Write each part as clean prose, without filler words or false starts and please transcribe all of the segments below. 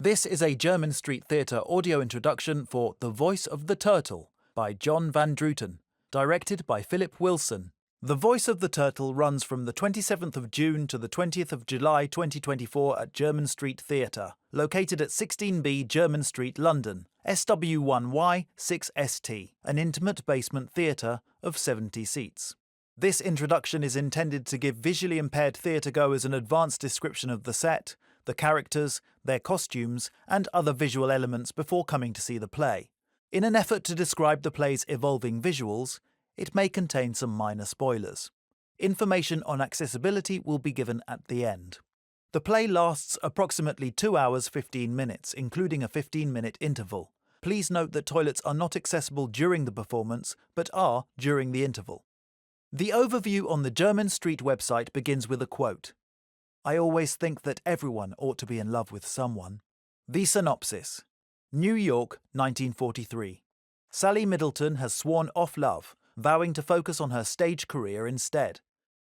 This is a Jermyn Street Theatre audio introduction for The Voice of the Turtle by John Van Druten, directed by Philip Wilson. The Voice of the Turtle runs from the 27th of June to the 20th of July 2024 at Jermyn Street Theatre, located at 16B Jermyn Street, London, SW1Y 6ST, an intimate basement theatre of 70 seats. This introduction is intended to give visually impaired theatregoers an advanced description of the set, the characters, their costumes, and other visual elements before coming to see the play. In an effort to describe the play's evolving visuals, it may contain some minor spoilers. Information on accessibility will be given at the end. The play lasts approximately 2 hours 15 minutes, including a 15-minute interval. Please note that toilets are not accessible during the performance, but are during the interval. The overview on the Jermyn Street website begins with a quote. "I always think that everyone ought to be in love with someone." The synopsis. New York, 1943. Sally Middleton has sworn off love, vowing to focus on her stage career instead.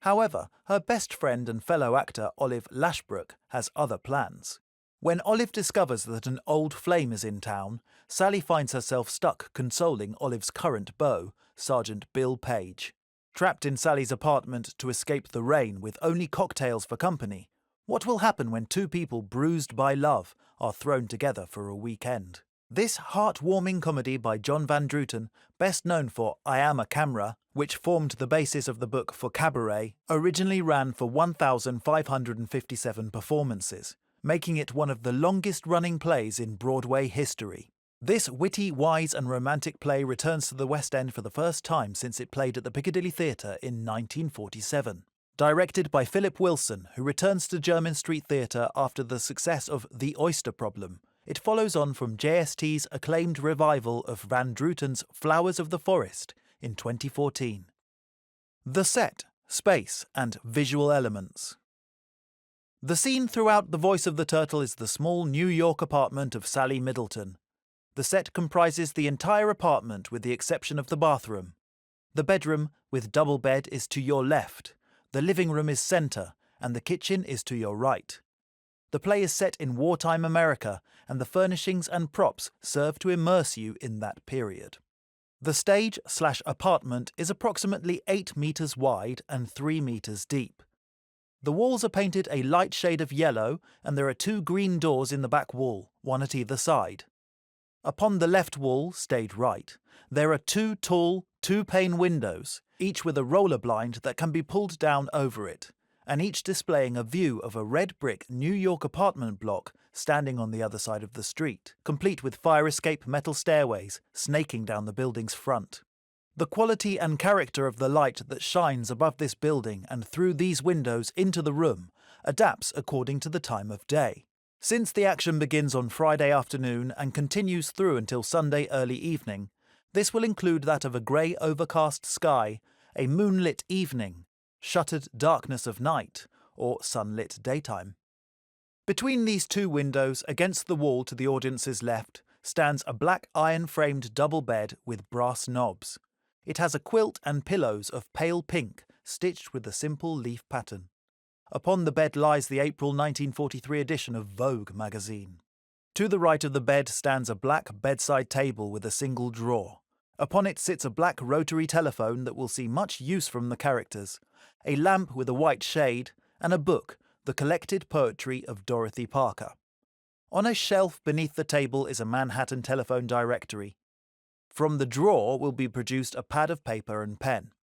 However, her best friend and fellow actor Olive Lashbrook has other plans. When Olive discovers that an old flame is in town, Sally finds herself stuck consoling Olive's current beau, Sergeant Bill Page. Trapped in Sally's apartment to escape the rain with only cocktails for company, what will happen when two people bruised by love are thrown together for a weekend? This heartwarming comedy by John Van Druten, best known for I Am a Camera, which formed the basis of the book for Cabaret, originally ran for 1,557 performances, making it one of the longest-running plays in Broadway history. This witty, wise and romantic play returns to the West End for the first time since it played at the Piccadilly Theatre in 1947. Directed by Philip Wilson, who returns to Jermyn Street Theatre after the success of The Oyster Problem, it follows on from JST's acclaimed revival of Van Druten's Flowers of the Forest in 2014. The set, space and visual elements. The scene throughout The Voice of the Turtle is the small New York apartment of Sally Middleton. The set comprises the entire apartment with the exception of the bathroom. The bedroom, with double bed, is to your left, the living room is centre, and the kitchen is to your right. The play is set in wartime America, and the furnishings and props serve to immerse you in that period. The stage/apartment is approximately 8 metres wide and 3 metres deep. The walls are painted a light shade of yellow, and there are 2 green doors in the back wall, one at either side. Upon the left wall, stage right, there are 2 tall, 2-pane windows, each with a roller blind that can be pulled down over it, and each displaying a view of a red brick New York apartment block standing on the other side of the street, complete with fire escape metal stairways snaking down the building's front. The quality and character of the light that shines above this building and through these windows into the room adapts according to the time of day. Since the action begins on Friday afternoon and continues through until Sunday early evening, this will include that of a grey overcast sky, a moonlit evening, shuttered darkness of night, or sunlit daytime. Between these 2 windows, against the wall to the audience's left, stands a black iron-framed double bed with brass knobs. It has a quilt and pillows of pale pink stitched with a simple leaf pattern. Upon the bed lies the April 1943 edition of Vogue magazine. To the right of the bed stands a black bedside table with a single drawer. Upon it sits a black rotary telephone that will see much use from the characters, a lamp with a white shade, and a book, The Collected Poetry of Dorothy Parker. On a shelf beneath the table is a Manhattan telephone directory. From the drawer will be produced a pad of paper and pen.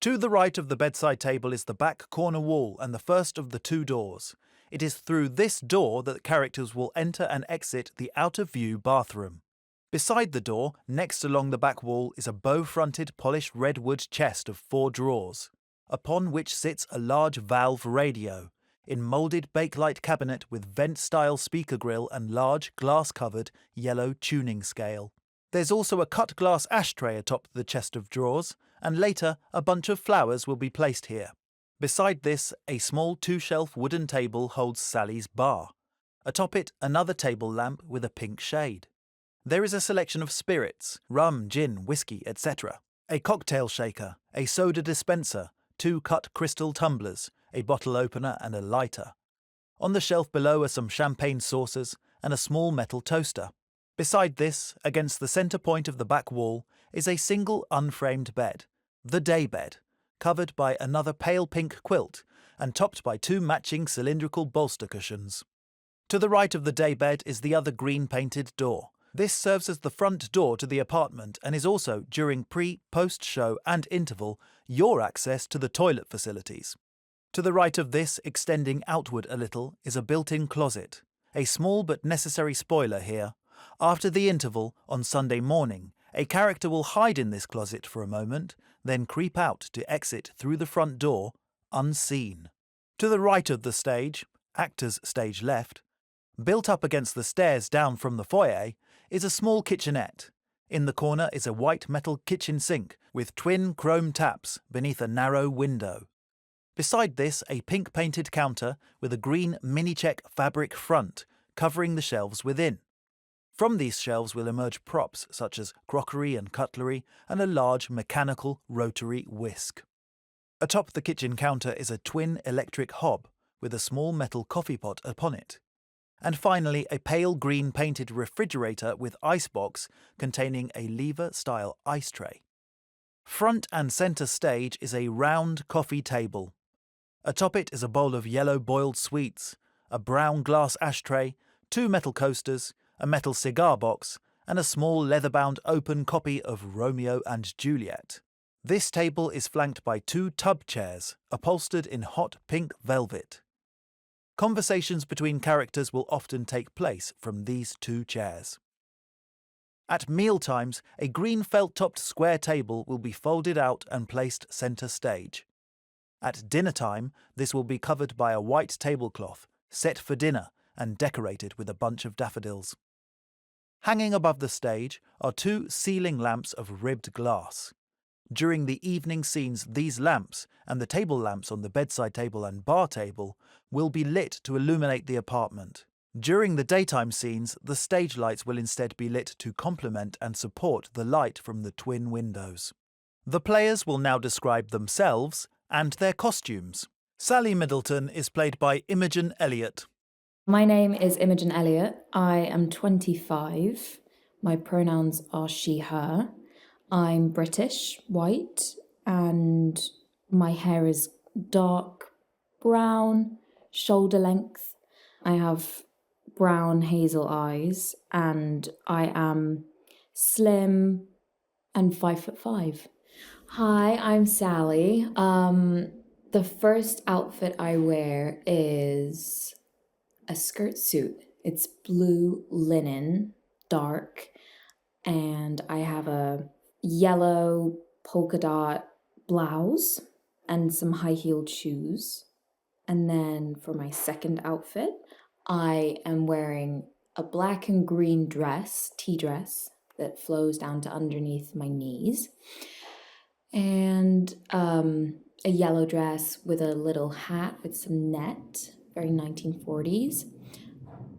To the right of the bedside table is the back corner wall and the first of the 2 doors. It is through this door that the characters will enter and exit the out-of-view bathroom. Beside the door, next along the back wall, is a bow-fronted polished redwood chest of 4 drawers, upon which sits a large valve radio, in moulded bakelite cabinet with vent-style speaker grill and large, glass-covered, yellow tuning scale. There's also a cut-glass ashtray atop the chest of drawers, and later a bunch of flowers will be placed here. Beside this, a small 2-shelf wooden table holds Sally's bar. Atop it, another table lamp with a pink shade. There is a selection of spirits, rum, gin, whiskey, etc., a cocktail shaker, a soda dispenser, 2 cut crystal tumblers, a bottle opener and a lighter. On the shelf below are some champagne saucers, and a small metal toaster. Beside this, against the centre point of the back wall, is a single unframed bed, the day bed, covered by another pale pink quilt and topped by 2 matching cylindrical bolster cushions. To the right of the day bed is the other green painted door. This serves as the front door to the apartment and is also, during pre, post-show and interval, your access to the toilet facilities. To the right of this, extending outward a little, is a built-in closet. A small but necessary spoiler here. After the interval, on Sunday morning, a character will hide in this closet for a moment, then creep out to exit through the front door, unseen. To the right of the stage, actor's stage left, built up against the stairs down from the foyer, is a small kitchenette. In the corner is a white metal kitchen sink with twin chrome taps beneath a narrow window. Beside this, a pink-painted counter with a green mini-check fabric front covering the shelves within. From these shelves will emerge props such as crockery and cutlery and a large mechanical rotary whisk. Atop the kitchen counter is a twin electric hob with a small metal coffee pot upon it. And finally, a pale green painted refrigerator with icebox containing a lever-style ice tray. Front and centre stage is a round coffee table. Atop it is a bowl of yellow boiled sweets, a brown glass ashtray, 2 metal coasters, a metal cigar box, and a small leather-bound open copy of Romeo and Juliet. This table is flanked by 2 tub chairs, upholstered in hot pink velvet. Conversations between characters will often take place from these 2 chairs. At meal times, a green felt-topped square table will be folded out and placed centre stage. At dinner time, this will be covered by a white tablecloth, set for dinner and decorated with a bunch of daffodils. Hanging above the stage are 2 ceiling lamps of ribbed glass. During the evening scenes, these lamps, and the table lamps on the bedside table and bar table, will be lit to illuminate the apartment. During the daytime scenes, the stage lights will instead be lit to complement and support the light from the twin windows. The players will now describe themselves and their costumes. Sally Middleton is played by Imogen Elliott. My name is Imogen Elliott. I am 25. My pronouns are she, her. I'm British, white, and my hair is dark brown, shoulder length. I have brown hazel eyes, and I am slim and 5'5". Hi, I'm Sally. The first outfit I wear is a skirt suit. It's blue linen, dark, and I have a yellow polka dot blouse and some high-heeled shoes. And then for my second outfit, I am wearing a black and green dress, tea dress, that flows down to underneath my knees, and a yellow dress with a little hat with some net, very 1940s.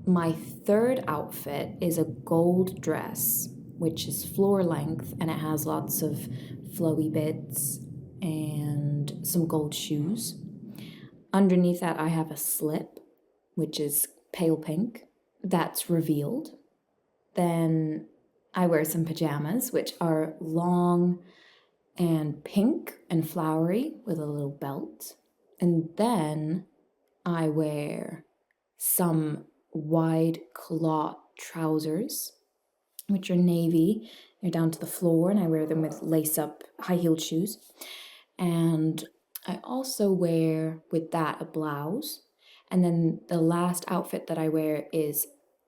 My third outfit is a gold dress, which is floor length, and it has lots of flowy bits and some gold shoes. Underneath that, I have a slip, which is pale pink, that's revealed. Then I wear some pajamas, which are long and pink and flowery with a little belt. And then I wear some wide cloth trousers, which are navy. They're down to the floor, and I wear them with lace-up high-heeled shoes. And I also wear with that a blouse. And then the last outfit that I wear is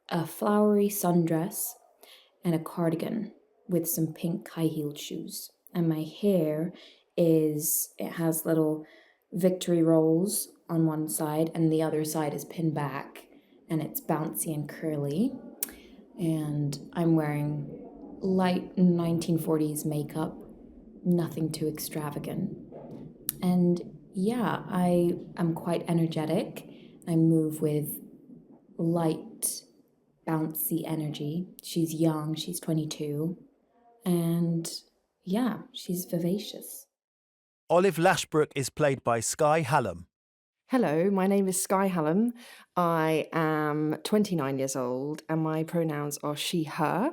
a flowery sundress and a cardigan with some pink high-heeled shoes. And my hair it has little victory rolls on one side, and the other side is pinned back, and it's bouncy and curly. And I'm wearing light 1940s makeup, nothing too extravagant. And yeah, I am quite energetic. I move with light, bouncy energy. She's young, she's 22. And yeah, she's vivacious. Olive Lashbrook is played by Skye Hallam. Hello, my name is Sky Hallam. I am 29 years old and my pronouns are she, her.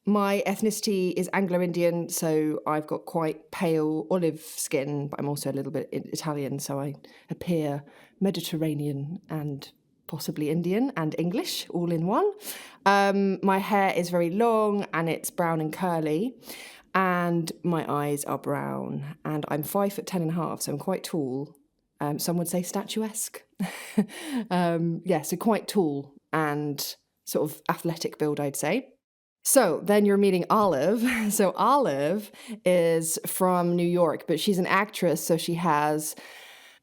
My ethnicity is Anglo-Indian, so I've got quite pale olive skin, but I'm also a little bit Italian, so I appear Mediterranean and possibly Indian and English all in one. My hair is very long and it's brown and curly, and my eyes are brown, and I'm 5'10.5", so I'm quite tall. Some would say statuesque. So quite tall and sort of athletic build, I'd say. So then you're meeting Olive. So Olive is from New York, but she's an actress, so she has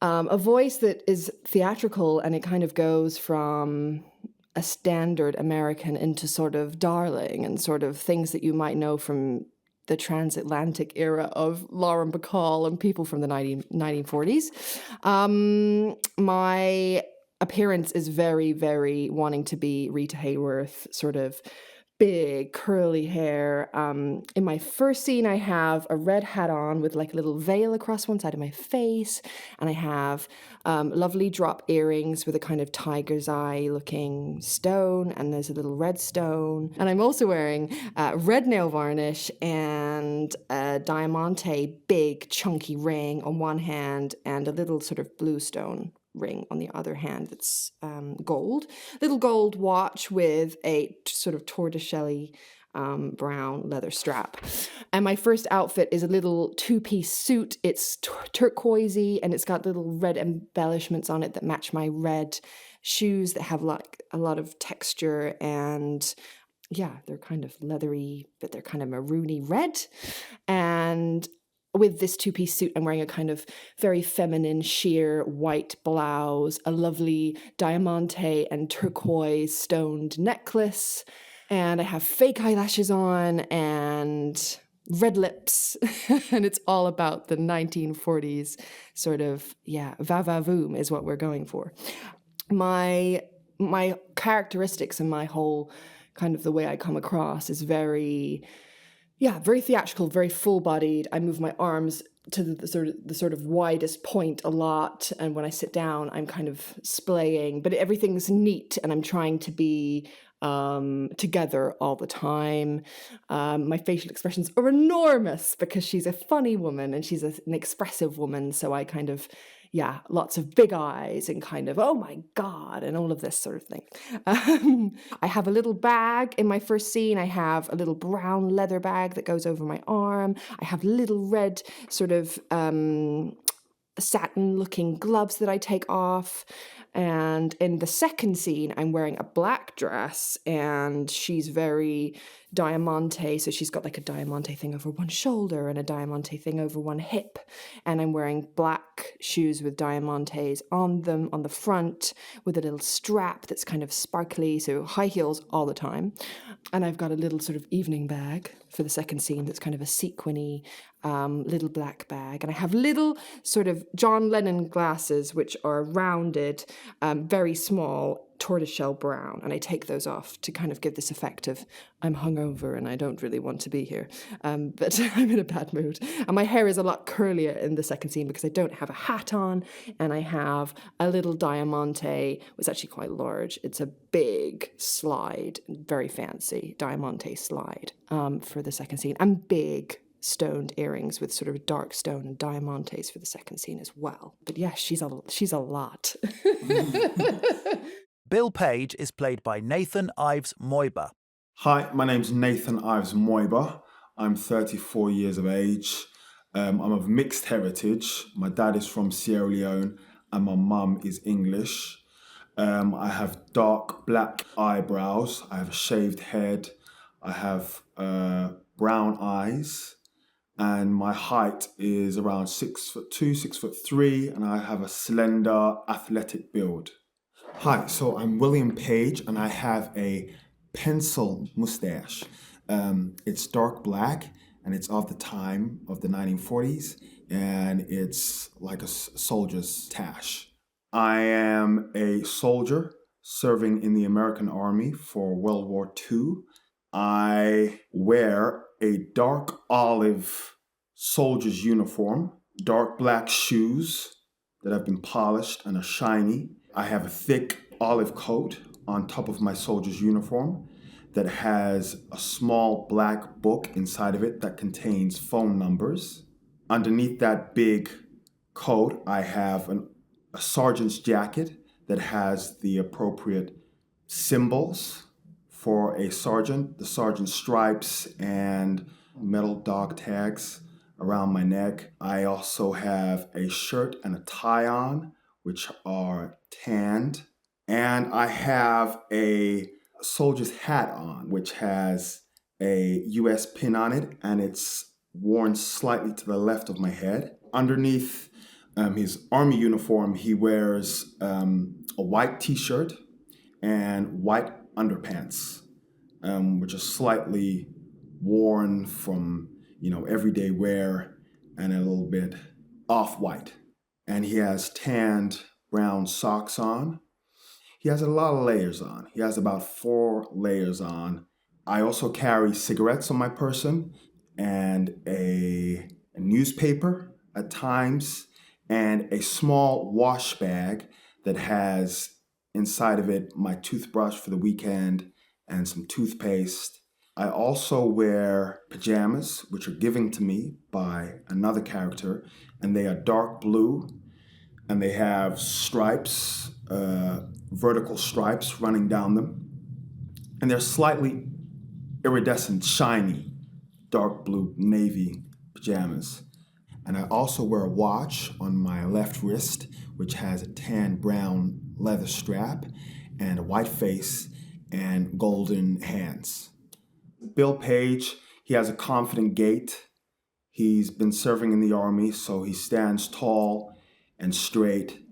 a voice that is theatrical, and it kind of goes from a standard American into sort of darling and sort of things that you might know from the transatlantic era of Lauren Bacall and people from the 1940s. My appearance is very, very wanting to be Rita Hayworth, sort of big curly hair. In my first scene, I have a red hat on with like a little veil across one side of my face, and I have lovely drop earrings with a kind of tiger's eye looking stone, and there's a little red stone. And I'm also wearing red nail varnish and a diamante big chunky ring on one hand and a little sort of blue stone ring on the other hand that's gold. Little gold watch with a sort of tortoiseshell brown leather strap. And my first outfit is a little two-piece suit. It's turquoisey, and it's got little red embellishments on it that match my red shoes that have like a lot of texture, and yeah, they're kind of leathery, but they're kind of maroony red. And with this two-piece suit, I'm wearing a kind of very feminine sheer white blouse, a lovely diamante and turquoise stoned necklace, and I have fake eyelashes on and red lips, and it's all about the 1940s sort of, va-va-voom is what we're going for. My characteristics and my whole kind of the way I come across is very theatrical, very full-bodied. I move my arms to the sort of widest point a lot, and when I sit down, I'm kind of splaying, but everything's neat, and I'm trying to be together all the time. My facial expressions are enormous because she's a funny woman and she's an expressive woman, so I kind of lots of big eyes and kind of, oh my God, and all of this sort of thing. I have a little bag in my first scene. I have a little brown leather bag that goes over my arm. I have little red sort of satin-looking gloves that I take off. And in the second scene, I'm wearing a black dress, and she's very diamante. So she's got like a diamante thing over one shoulder and a diamante thing over one hip. And I'm wearing black shoes with diamantes on them on the front with a little strap that's kind of sparkly. So high heels all the time. And I've got a little sort of evening bag for the second scene that's kind of a sequiny little black bag. And I have little sort of John Lennon glasses, which are rounded, very small, tortoiseshell brown. And I take those off to kind of give this effect of I'm hungover and I don't really want to be here. But I'm in a bad mood. And my hair is a lot curlier in the second scene because I don't have a hat on, and I have a little diamante. It's actually quite large. It's a big slide, very fancy diamante slide for the second scene. And big stoned earrings with sort of dark stone and diamantes for the second scene as well. But yeah, she's a lot. Bill Page is played by Nathan Ives Moiba. Hi, my name's Nathan Ives Moiba. I'm 34 years of age. I'm of mixed heritage. My dad is from Sierra Leone and my mum is English. I have dark black eyebrows. I have a shaved head. I have brown eyes. And my height is around 6'2", 6'3", and I have a slender, athletic build. Hi, so I'm William Page, and I have a pencil mustache. It's dark black, and it's of the time of the 1940s, and it's like a soldier's tash. I am a soldier serving in the American Army for World War II. I wear a dark olive soldier's uniform, dark black shoes, that have been polished and are shiny. I have a thick olive coat on top of my soldier's uniform that has a small black book inside of it that contains phone numbers. Underneath that big coat, I have a sergeant's jacket that has the appropriate symbols for a sergeant, the sergeant's stripes and metal dog tags around my neck. I also have a shirt and a tie on, which are tanned. And I have a soldier's hat on, which has a US pin on it, and it's worn slightly to the left of my head. Underneath his army uniform, he wears a white t-shirt and white underpants, which are slightly worn from, everyday wear and a little bit off-white. And he has tanned brown socks on. He has a lot of layers on. He has about 4 layers on. I also carry cigarettes on my person and a newspaper at times and a small wash bag that has inside of it my toothbrush for the weekend and some toothpaste. I also wear pajamas, which are given to me by another character, and they are dark blue, and they have stripes, vertical stripes running down them, and they're slightly iridescent, shiny, dark blue navy pajamas. And I also wear a watch on my left wrist, which has a tan brown leather strap and a white face and golden hands. Bill Page, he has a confident gait. He's been serving in the army, so he stands tall and straight.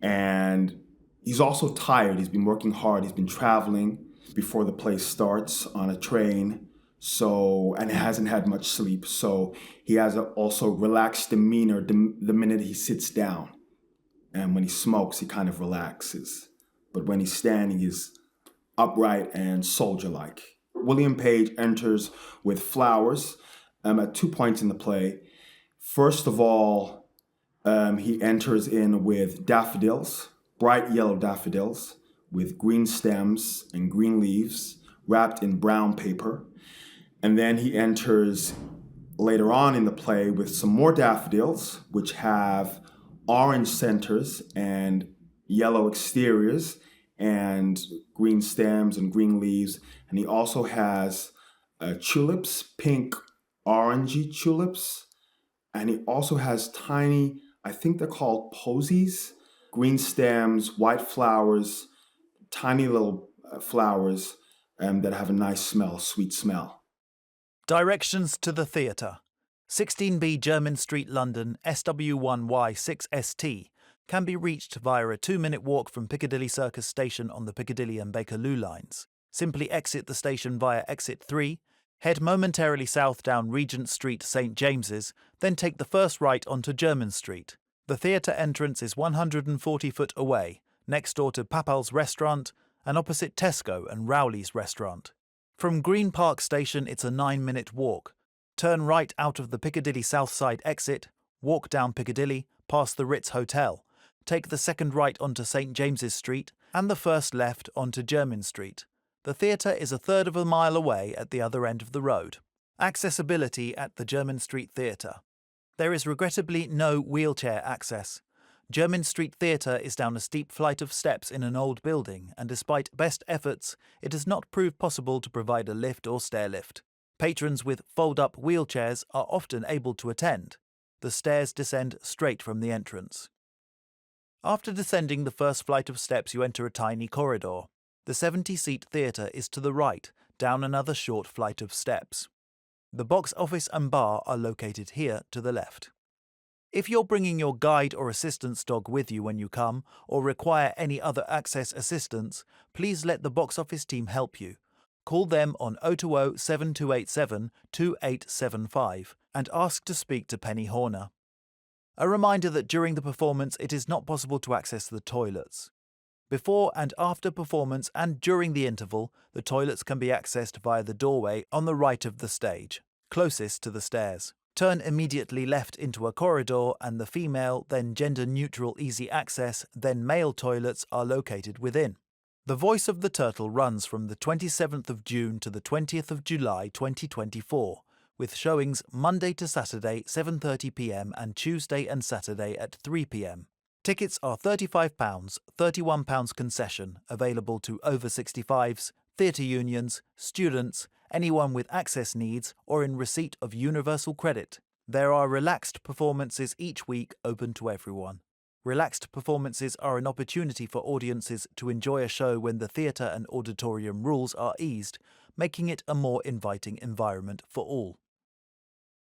And he's also tired. He's been working hard. He's been traveling before the play starts on a train. And hasn't had much sleep. So he has also relaxed demeanor the minute he sits down. And when he smokes, he kind of relaxes. But when he's standing, he's upright and soldier-like. William Page enters with flowers at 2 points in the play. First of all, he enters in with daffodils, bright yellow daffodils, with green stems and green leaves wrapped in brown paper. And then he enters later on in the play with some more daffodils, which have orange centers and yellow exteriors and green stems and green leaves. And he also has tulips, pink, orangey tulips. And he also has tiny, I think they're called posies, green stems, white flowers, tiny little flowers that have a nice smell, sweet smell. Directions to the theatre. 16B Jermyn Street, London, SW1Y6ST, can be reached via a 2-minute walk from Piccadilly Circus Station on the Piccadilly and Bakerloo lines. Simply exit the station via exit 3, head momentarily south down Regent Street, St James's, then take the first right onto Jermyn Street. The theatre entrance is 140 foot away, next door to Papal's restaurant and opposite Tesco and Rowley's restaurant. From Green Park Station, it's a 9-minute walk. Turn right out of the Piccadilly South Side exit, walk down Piccadilly, past the Ritz Hotel, take the second right onto St James's Street and the first left onto Jermyn Street. The theatre is a third of a mile away at the other end of the road. Accessibility at the Jermyn Street Theatre. There is regrettably no wheelchair access. Jermyn Street Theatre is down a steep flight of steps in an old building, and despite best efforts, it has not proved possible to provide a lift or stair lift. Patrons with fold-up wheelchairs are often able to attend. The stairs descend straight from the entrance. After descending the first flight of steps, you enter a tiny corridor. The 70-seat theatre is to the right, down another short flight of steps. The box office and bar are located here to the left. If you're bringing your guide or assistance dog with you when you come, or require any other access assistance, please let the box office team help you. Call them on 020 7287 2875 and ask to speak to Penny Horner. A reminder that during the performance it is not possible to access the toilets. Before and after performance and during the interval, the toilets can be accessed via the doorway on the right of the stage, closest to the stairs. Turn immediately left into a corridor and the female, then gender-neutral easy access, then male toilets are located within. The Voice of the Turtle runs from the 27th of June to the 20th of July 2024, with showings Monday to Saturday 7:30 p.m. and Tuesday and Saturday at 3 p.m. Tickets are £35, £31 concession, available to over 65s, theatre unions, students, anyone with access needs or in receipt of universal credit. There are relaxed performances each week open to everyone. Relaxed performances are an opportunity for audiences to enjoy a show when the theatre and auditorium rules are eased, making it a more inviting environment for all.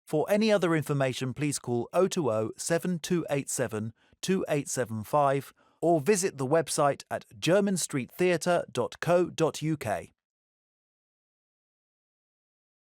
For any other information, please call 020 7287 2875 or visit the website at jermynstreettheatre.co.uk.